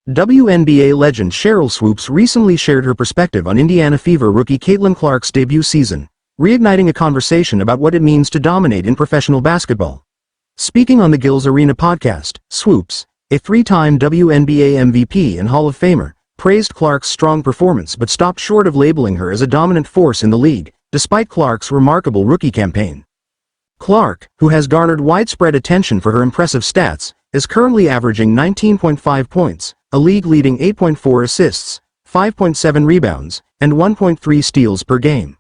WNBA legend Sheryl Swoopes recently shared her perspective on Indiana Fever rookie Caitlin Clark's debut season, reigniting a conversation about what it means to dominate in professional basketball. Speaking on the Gills Arena podcast, Swoopes, a three-time WNBA MVP and Hall of Famer, praised Clark's strong performance but stopped short of labeling her as a dominant force in the league, despite Clark's remarkable rookie campaign. Clark, who has garnered widespread attention for her impressive stats, is currently averaging 19.5 points, a league-leading 8.4 assists, 5.7 rebounds, and 1.3 steals per game.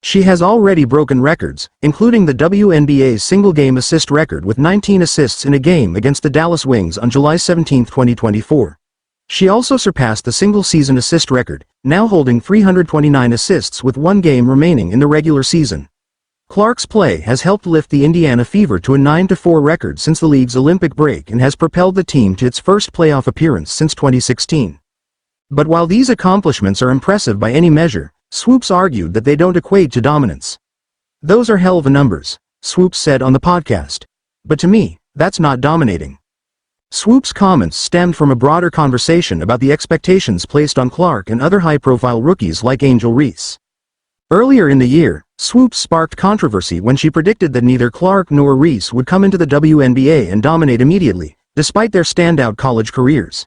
She has already broken records, including the WNBA's single-game assist record with 19 assists in a game against the Dallas Wings on July 17, 2024. She also surpassed the single-season assist record, now holding 329 assists with one game remaining in the regular season. Clark's play has helped lift the Indiana Fever to a 9-4 record since the league's Olympic break and has propelled the team to its first playoff appearance since 2016. But while these accomplishments are impressive by any measure, Swoopes argued that they don't equate to dominance. "Those are hell of a numbers," Swoopes said on the podcast. "But to me, that's not dominating." Swoopes' comments stemmed from a broader conversation about the expectations placed on Clark and other high-profile rookies like Angel Reese. Earlier in the year, Swoopes sparked controversy when she predicted that neither Clark nor Reese would come into the WNBA and dominate immediately, despite their standout college careers.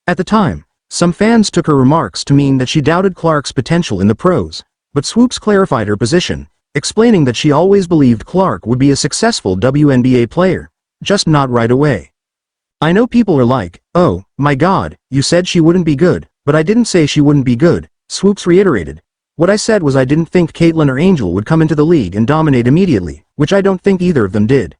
At the time, some fans took her remarks to mean that she doubted Clark's potential in the pros, but Swoopes clarified her position, explaining that she always believed Clark would be a successful WNBA player, just not right away. "I know people are like, 'Oh, my God, you said she wouldn't be good,' but I didn't say she wouldn't be good," Swoopes reiterated. "What I said was I didn't think Caitlin or Angel would come into the league and dominate immediately, which I don't think either of them did."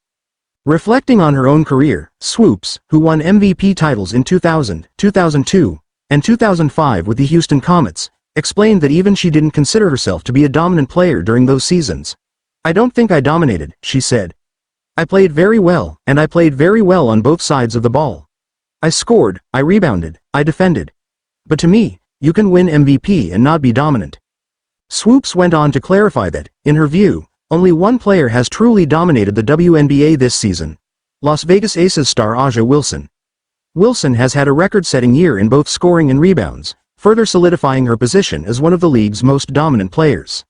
Reflecting on her own career, Swoopes, who won MVP titles in 2000, 2002, and 2005 with the Houston Comets, explained that even she didn't consider herself to be a dominant player during those seasons. "I don't think I dominated," she said. "I played very well, and I played very well on both sides of the ball. I scored, I rebounded, I defended. But to me, you can win MVP and not be dominant." Swoopes went on to clarify that, in her view, only one player has truly dominated the WNBA this season: Las Vegas Aces star A'ja Wilson. Wilson has had a record-setting year in both scoring and rebounds, further solidifying her position as one of the league's most dominant players.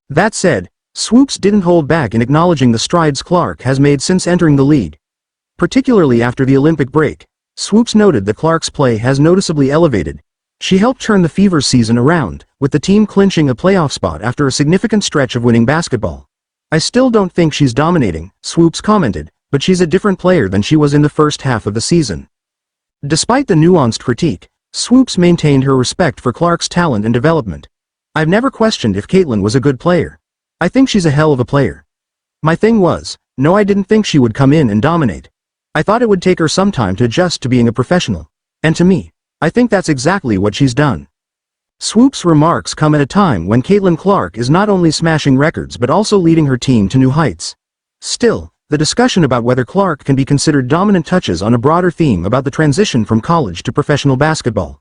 That said, Swoopes didn't hold back in acknowledging the strides Clark has made since entering the league. Particularly after the Olympic break, Swoopes noted that Clark's play has noticeably elevated. She helped turn the Fever's season around, with the team clinching a playoff spot after a significant stretch of winning basketball. "I still don't think she's dominating," Swoopes commented, "but she's a different player than she was in the first half of the season." Despite the nuanced critique, Swoopes maintained her respect for Clark's talent and development. "I've never questioned if Caitlin was a good player. I think she's a hell of a player. My thing was, no, I didn't think she would come in and dominate. I thought it would take her some time to adjust to being a professional. And to me, I think that's exactly what she's done." Swoopes' remarks come at a time when Caitlin Clark is not only smashing records but also leading her team to new heights. Still, the discussion about whether Clark can be considered dominant touches on a broader theme about the transition from college to professional basketball.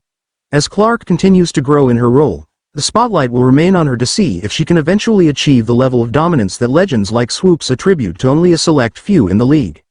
As Clark continues to grow in her role, the spotlight will remain on her to see if she can eventually achieve the level of dominance that legends like Swoopes attribute to only a select few in the league.